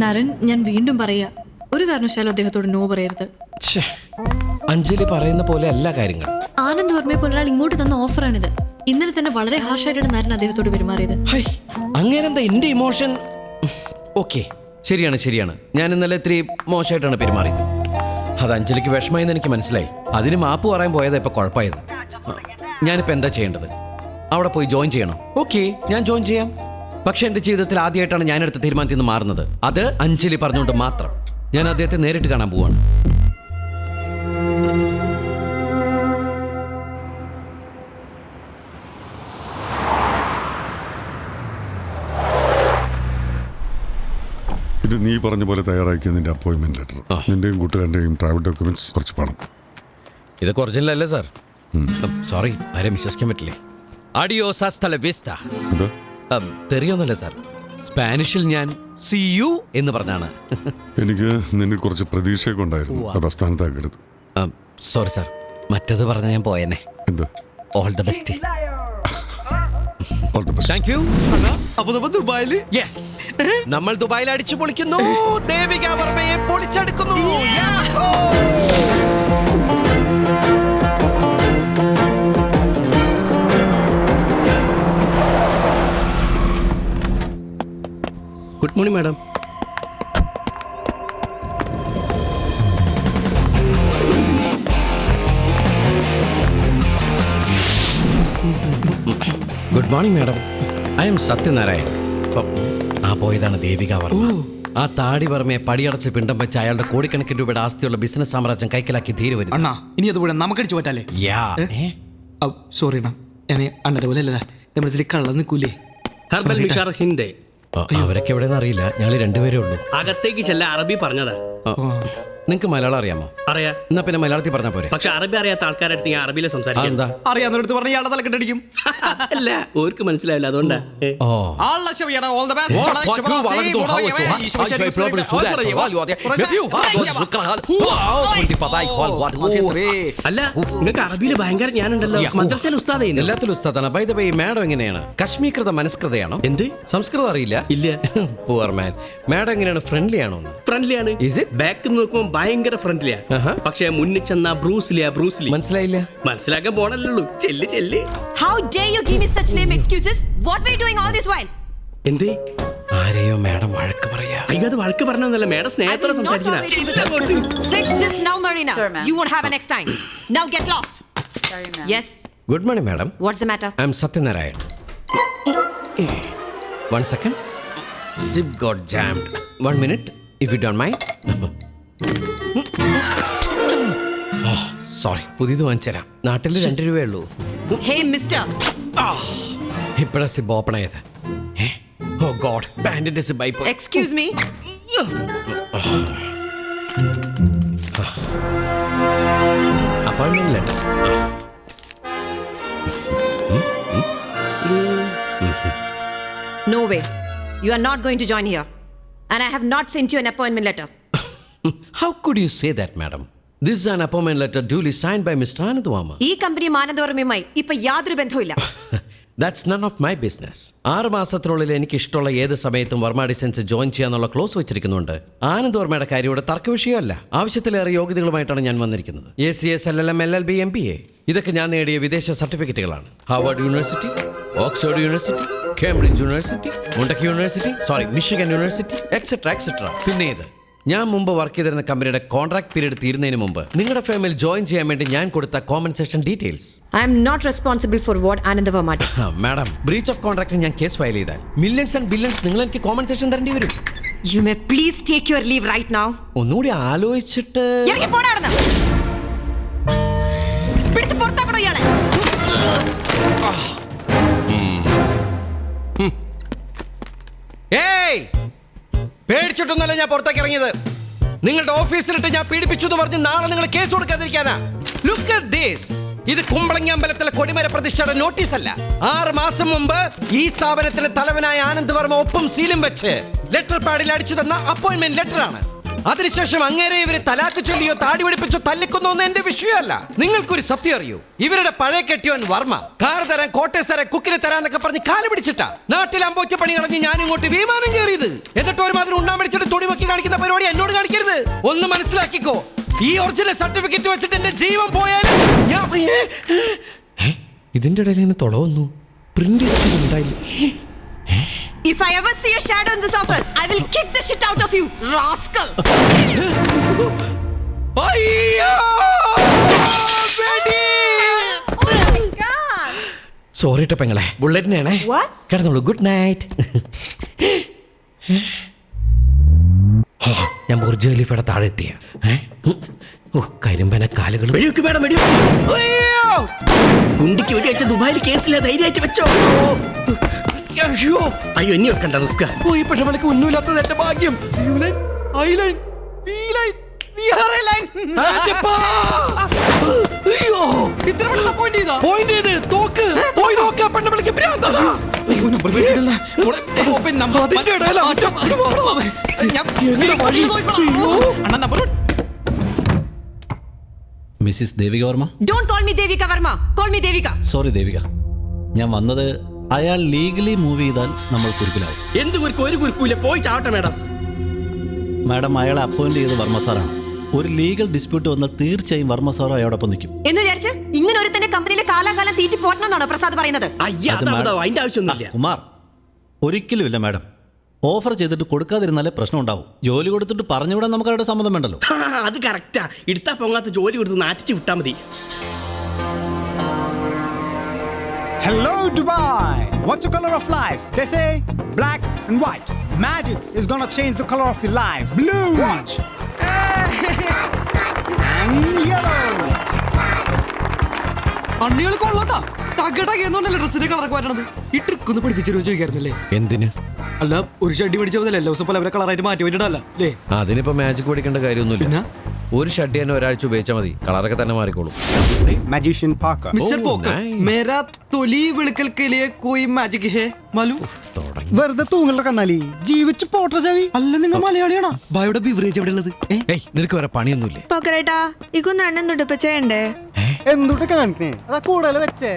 നരൻ, ഞാൻ വീണ്ടും പറയാ, ഒരു കാരണവശാലും അദ്ദേഹത്തോട് നോ പറയരുത്. അഞ്ജലി പറയുന്ന പോലെ എല്ലാ കാര്യങ്ങൾ. ആനന്ദ് വർമ്മയെ പോലെ ഒരാൾ ഇങ്ങോട്ട് തന്ന ഓഫറാണിത്. ഇന്നലെ തന്നെ വളരെ ഹാർഷായിട്ടാണ് നരൻ അദ്ദേഹത്തോട് പെരുമാറിയത്. അങ്ങനെന്താ എന്റെ ഇമോഷൻ? ഓക്കെ, ശരിയാണ്. ഞാൻ ഇന്നലെ ഇത്തിരി മോശമായിട്ടാണ് പെരുമാറിയത്. അത് അഞ്ജലിക്ക് വിഷമമായെന്ന് എനിക്ക് മനസ്സിലായി. അതിന് മാപ്പ് പറയാൻ പോയത് ഇപ്പൊ കുഴപ്പമായത്. ഞാനിപ്പോ എന്താ ചെയ്യേണ്ടത്? അവിടെ പോയി ജോയിൻ ചെയ്യണം. ഓക്കെ, ഞാൻ ജോയിൻ ചെയ്യാം. പക്ഷെ എന്റെ ജീവിതത്തിൽ ആദ്യമായിട്ടാണ് ഞാൻ എടുത്ത തീരുമാനത്തിൽ നിന്ന് മാറുന്നത്. അത് അഞ്ജലി പറഞ്ഞുകൊണ്ട് മാത്രം. ഞാൻ അദ്ദേഹത്തെ നേരിട്ട് കാണാൻ പോവാണ്. ഇത് നീ പറഞ്ഞ പോലെ തയ്യാറാക്കിയ നിന്റെ അപ്പോയിന്റ്മെന്റ് ലെറ്റർ, നിന്റെയും കൂട്ടുകാരന്റെയും ട്രാവൽ ഡോക്യുമെന്റ്സ്, കുറച്ച് പണം. ഇതൊക്കെ ഒറിജിനൽ അല്ലേ സാർ? സോറി, ആരെയും വിശ്വസിക്കാൻ പറ്റില്ലേ. അഡിയോസ് ഹസ്ത ല വിസ്ത. തെറിയൊന്നുമല്ല സാർ. സ്പാനിഷിൽ ഞാൻ സി യു എന്ന് പറഞ്ഞാണ്. എനിക്ക് നിന്നെ കുറച്ച് പ്രതീക്ഷയൊക്കെ ഉണ്ടായിരുന്നു, അത് അസ്ഥാനത്താക്കരുത്. സോറി സാർ, മറ്റത് പറഞ്ഞ ഞാൻ പോയെന്നെ. എന്ത്? All the best. Thank you. നമ്മൾ ദുബായിൽ അടിച്ചു പൊളിക്കുന്നു. ദേവിക വർമ്മയെ പൊളിച്ചെടുക്കുന്നു. Good morning madam. Good morning madam. I am Satyanarayan. ആ പോയതാണ് ദേവിക വർമ്മ. ആ താടി വർമ്മയെ പടിയടച്ച് പിണ്ടം വെച്ച് അയാളുടെ കോടിക്കണക്കിന് രൂപയുടെ ആസ്തിയുള്ള ബിസിനസ് സാമ്രാജ്യം കൈക്കലാക്കി തീരെ വരും. അണ്ണാ, ഇനി അതുപോലെ നമുക്കടിച്ചു പറ്റാല്ലേ? സോറി അണ്ണാ, ഞാൻ അണ്ണന്റെ പോലെ അല്ല, നമ്മുടെ കള്ള നിൽക്കൂലേ. ഹർബൽ മിഷാർ ഹിന്ദേ. അവരൊക്കെ എവിടെയെന്ന് അറിയില്ല, ഞങ്ങൾ രണ്ടുപേരേ ഉള്ളൂ. അകത്തേക്ക് ചെല്ല അറബി പറഞ്ഞതാ. നിങ്ങക്ക് മലയാളം അറിയാമോ? അറിയാ. എന്നാ പിന്നെ മലയാളത്തിൽ പറഞ്ഞാ പോരെ. പക്ഷെ അറബി അറിയാത്ത ആൾക്കാരുടെ അടുത്ത് ഞാൻ അറബിയിൽ സംസാരിക്കും. എന്താ അറിയാവുന്നടുത്ത് പറഞ്ഞ ഇയാളുടെ തലക്കെട്ടടിക്കും. അല്ല, ഓർക്ക് മനസ്സിലാവില്ല, അതുകൊണ്ടാ. അല്ല, നിങ്ങൾക്ക് അറബിയിൽ ഭയങ്കര ഞാനുണ്ടല്ലോ. മദ്രസയിൽ ഉസ്താദേ. എല്ലാത്തിലും ഉസ്താദാണ്. ബൈ ദ വേ, മാഡം എങ്ങനെയാണ്? കശ്മീകൃത മനസ്കൃതയാണോ? എന്ത്? സംസ്കൃതം അറിയില്ല? ഇല്ല. പൂവർ മാൻ. മാഡം എങ്ങനെയാണ്? ഫ്രണ്ട്ലി ആണോ? ഫ്രണ്ട്ലിയാണ്. ബാക്ക് നോക്കുമ്പോൾ ഭയങ്കര ഫ്രണ്ട്ലിയാ. പക്ഷെ മുന്നിൽ ചെന്നാ ബ്രൂസ്ലിയാ. മനസ്സിലായില്ല? മനസ്സിലാക്കാൻ പോണല്ലോ. ചെല്ല്. How dare you give me such lame excuses? What were you doing all this while? എന്തേ? ആരെയോ മാഡം വഴക്ക് പറയാ. അയ്യോ, അത് വഴക്ക് പറഞ്ഞൊന്നല്ല, മാഡം സ്നേഹത്തോടെ സംസാരിക്കുന്ന. Fix this now, Marina. Sure, ma'am. You won't have a next time. Now get lost. Sorry, ma'am. Yes. Good morning madam. What's the matter? I am Satyanarayan. 1 second. Zip got jammed. 1 minute, if you don't mind. Sorry, പുതിയത് വാങ്ങിച്ചരാം. നാട്ടിൽ 2 രൂപയേ ഉള്ളൂ. Hey, mister. ഇപ്പഴാ zip open ആയത്. ഓ God, ബാൻഡിന്റെ zip ആയി പോയി. Excuse me. Appointment letter. No way. You are not going to join here. And I have not sent you an appointment letter. How could you say that, madam? This is an appointment letter duly signed by Mr. Anand Varma. ഈ company ആനന്ദവർമ്മയുമായി ഇപ്പൊ യാതൊരു ബന്ധവുമില്ല. That's none of my business. 6 മാസത്തിനുള്ളിൽ എനിക്ക് ഇഷ്ടമുള്ള ഏത് സമയത്തും Varma designs join ചെയ്യാന്നുള്ള ക്ലോസ് വെച്ചിരിക്കുന്നുണ്ട്. ആനന്ദ് വർമ്മയുടെ കാര്യം ഇവിടെ തർക്ക വിഷയമല്ല. ആവശ്യത്തിലേറെ യോഗ്യതകളുമായിട്ടാണ് ഞാൻ വന്നിരിക്കുന്നത്. ACS, LLM, LLB, MBA ഇതൊക്കെ ഞാൻ നേടിയ വിദേശ സർട്ടിഫിക്കറ്റുകളാണ്. Harvard university, Oxford university, Cambridge university, മൊണ്ടക്കി യൂണിവേഴ്സിറ്റി, മിഷിഗൻ യൂണിവേഴ്സിറ്റി, എക്സെട്ര. പിന്നെ ഇത് ഞാൻ മുമ്പ് വർക്ക് ചെയ്തിരുന്ന കമ്പനിയുടെ കോൺട്രാക്ട് പീരീഡ് തീരുന്നതിന് മുമ്പ് നിങ്ങളുടെ ഫേമിൽ ജോയിൻ ചെയ്യാൻ വേണ്ടി ഞാൻ കൊടുത്ത compensation details. I am not responsible for what Anand Varma did. Madam, breach of contract ഞാൻ കേസ് ഫയൽ ചെയ്താൽ മില്യൺസ് ആൻഡ് ബില്യൺസ് നിങ്ങൾ എനിക്ക് കോമ്പൻസേഷൻ തരേണ്ടി വരും. You may please take your leave right now. ഒന്നുകൂടി ആലോചിച്ചിട്ട്. ഇറങ്ങി പോടാ അവിടുന്ന്. പിടിച്ച് പുറത്താക്കണോ ഇയാളെ? ഏയ്, പേടിച്ചിട്ടൊന്നുമല്ല ഞാൻ പുറത്തേക്ക് ഇറങ്ങിയത്. നിങ്ങളുടെ ഓഫീസിലിട്ട് ഞാൻ പീഡിപ്പിച്ചു എന്ന് പറഞ്ഞ് നാളെ നിങ്ങൾ കേസ് കൊടുക്കാതിരിക്കാനാ. Look at this. ഇത് കുമ്പളങ്ങി അമ്പലത്തിലെ കൊടിമര പ്രതിഷ്ഠയുടെ നോട്ടീസ് അല്ല. 6 മാസം മുമ്പ് ഈ സ്ഥാപനത്തിലെ തലവനായ ആനന്ദ് വർമ്മ ഒപ്പും സീലും വെച്ച് ലെറ്റർ പാഡിൽ അടിച്ചു തന്ന അപ്പോയിന്റ്മെന്റ് ലെറ്റർ ആണ്. അതിനുശേഷം അങ്ങേരെ ഇവര് തലാക്ക് ചൊല്ലിയോ താടി പിടിപ്പിച്ചോ തല്ലിക്കുന്നോ എന്ന് എന്റെ വിഷയമല്ല. നിങ്ങൾക്കൊരു സത്യം അറിയൂ, ഇവരുടെ പഴയ കെട്ടിയോൻ വർമ്മ കാർ തരാൻ, കോട്ടേഴ്സ് തരാൻ, കുക്കിനെ തരാന്നൊക്കെ പറഞ്ഞ് കാല് പിടിച്ചിട്ടാ നാട്ടിൽ അമ്പോറ്റ പണി കളഞ്ഞ് ഞാൻ ഇങ്ങോട്ട് വിമാനം കയറിയത്. എന്നിട്ട് ഒരുമാതിരി ഉണ്ണാൻ പിടിച്ചിട്ട് തുണി കാണിക്കുന്ന പരിപാടി എന്നോട് കാണിക്കരുത്. ഒന്ന് മനസ്സിലാക്കിക്കോ, ഈ ഒറിജിനൽ സർട്ടിഫിക്കറ്റ് വെച്ചിട്ട് എന്റെ ജീവൻ പോയാലും ഇതിന്റെ ഇടയിൽ ഇങ്ങനെ തുടങ്ങുന്നു. Print ചെയ്തിട്ടുണ്ടായില്ല. If I ever see a shadow in this office, I will kick the shit out of you, rascal. അയ്യോ! വെടി! Oh my god. സോറി ട്ടോ പെങ്ങളെ, ബുള്ളറ്റിനാണേ. What? കിടന്നോളൂ, ഗുഡ് നൈറ്റ്. ഞാൻ ബുർജ് ഖലീഫയുടെ താഴെ എത്തിയ കരിമ്പന കാലുകൾ. വെടിവെക്ക് മേഡം, കുണ്ടിക്ക് വെടി വെച്ച ദുബായിൽ കേസില്ല, ധൈര്യമായിട്ട് വെച്ചോ. അയ്യോ ഇനി വെക്കണ്ട, റിസ്ക്. ഈ പെട്ടവൾക്ക് ഒന്നുമില്ലാത്തത് എന്റെ ഭാഗ്യം. Mrs Devika Varma. Don't call me Devika Verma. Call me Devika. Sorry Devika, ഞാൻ വന്നത് അയാൾ ലീഗലി മൂവ് ചെയ്താൽ നമ്മൾ കുരുക്കിലാവും. എന്ത് കുരുക്കും? ഒരു കുരുക്കൂല, പോയി ചാവട്ടെ മേഡം. മാഡം, അയാളെ അപ്പോയിന്റ് ചെയ്ത് വർമ്മ സാറാണ്. ഒരു ലീഗൽ ഡിസ്പ്യൂട്ട് വന്നാൽ തീർച്ചയായും വർമ്മ സാറോ അയാളോടൊപ്പം നിൽക്കും. എന്ന് വിചാരിച്ച് ഇങ്ങനെ ഒരു തന്നെ കമ്പനിയിലെ കാലാകാലം തീറ്റി പോറ്റണമെന്നാണോ പ്രസാദ് പറയുന്നത്? അയ്യാ, അതിന്റെ ആവശ്യമൊന്നുമില്ല. കുമാർ, ഒരിക്കലുമില്ല മാഡം. ഓഫർ ചെയ്തിട്ട് കൊടുക്കാതിരുന്നാലേ പ്രശ്നം ഉണ്ടാവും. ജോലി കൊടുത്തിട്ട് പറഞ്ഞുവിടാൻ നമുക്ക് അവരുടെ സമ്മതം വേണ്ടല്ലോ. അത് കറക്റ്റാ. എടുത്താ പൊങ്ങാത്ത ജോലി കൊടുത്ത് നാറ്റിച്ച് വിട്ടാ മതി. Hello Dubai! What's the color of life? They say black and white. Magic is gonna change the color of your life. Blue! Watch! And yellow! അണ്ണികൾ കൊള്ളട്ടാ. ടകടകയെന്നോണ്ടല്ലേ ഡ്രസ്സിന്റെ കളറൊക്കെ മാറ്റണത്. ഈ ട്രിക്ക് ഒന്ന് പഠിപ്പിച്ചു ചോദിക്കായിരുന്നല്ലേ? എന്തിന്? അല്ല, ഒരു ഷഡ്ഡി പഠിച്ച പോലെ എല്ലാ ദിവസം പല കളറായിട്ട് മാറ്റി വേണ്ടിട്ടല്ല അല്ലേ? അതിനിപ്പോ മാജിക് പഠിക്കേണ്ട കാര്യമൊന്നുമില്ല. ഒരു ഷഡ്ഡി തന്നെ ഒരാഴ്ച ഉപയോഗിച്ചാൽ മതി, കളറൊക്കെ തന്നെ മാറിക്കോളും. Magician Parker. Mister Pokker, nice. മേരാ തൊലി വെളുക്കൽ के लिए कोई मैजिक है मालूम? വെറുതെ തൂങ്ങലുള്ള കണ്ണാലി ജീവിച്ച് പോട്ട ചവി. അല്ല, നിങ്ങൾ മലയാളിയാണോ? ബായുടെ ബിവറേജ് എവിടെ ഉള്ളത്? ഏയ്, നിനക്ക് വേറെ പണിയൊന്നുമില്ലേ? പോക്കറേട്ടാ ഇക്കൊന്ന് അണ്ണൻ തുടിപ്പിച്ചേണ്ടേ? എന്തുട്ടൊക്കെ കാണിക്കണേ? അതാ കൂടുതൽ വെച്ചേ.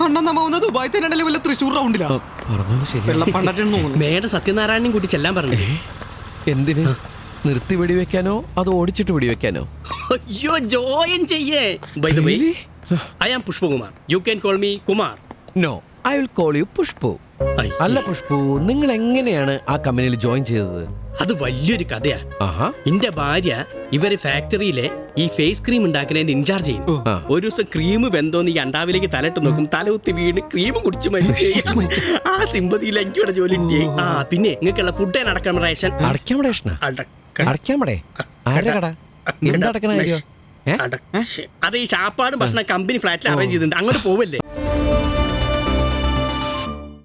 അണ്ണ നമ്മ വന്ന ദുബായ് തന്നെയാണല്ലേ, വല്ല തൃശ്ശൂർ റൗണ്ടിലാ. പറഞ്ഞോളൂ, ശരി. വെള്ളപ്പണ്ടാറ്റാണ് തോന്നുന്നു. മേഡം സത്യനാരായണനും കൂട്ടി ചെല്ലാൻ പറഞ്ഞു. എന്തിന്? നിർത്തി വെടിവെക്കാനോ അതോ ഓടിച്ചിട്ട് വെടിവെക്കാനോ? അയ്യോ, ജോയിൻ ചെയ്യേ. By the way, I am Pushpakumar. You can call me Kumar. No, I will call you Pushpu. അല്ല പുഷ്പു, നിങ്ങൾ എങ്ങനെയാണ് ആ കമ്പനിയിൽ ജോയിൻ ചെയ്തത്? അത് വലിയൊരു കഥയാ. ആഹാ. എന്റെ ഭാര്യ ഇവരെ ഫാക്ടറിയിലെ ഈ ഫേസ് ക്രീം ഉണ്ടാക്കുന്നതിന്റെ ഇൻചാർജ് ചെയ്യുന്നു. ഒരു ദിവസം ക്രീം വെന്തോന്ന് ഈ അണ്ടാവിലേക്ക് തലയിട്ട് നോക്കും, തലകുത്തി വീണ് ക്രീം കുടിച്ച് മരിച്ചു. ആ സിമ്പതിയിൽ എനിക്കിവിടെ ജോലി കിട്ടി. ആ പിന്നെ നിങ്ങൾക്കുള്ള ഫുഡ് ആൻഡ് അടക്കമറേഷൻ. അടയ്ക്കാമടേഷനാ? അടയ്ക്കാമടേ? ആരുടെ കട? എന്താ അടക്കണ കാര്യം? അത് ഈ ഷാപ്പാടും ഭക്ഷണം കമ്പനി ഫ്ലാറ്റിൽ അറേഞ്ച് ചെയ്തിട്ടുണ്ട്. അങ്ങോട്ട് പോവല്ലേ?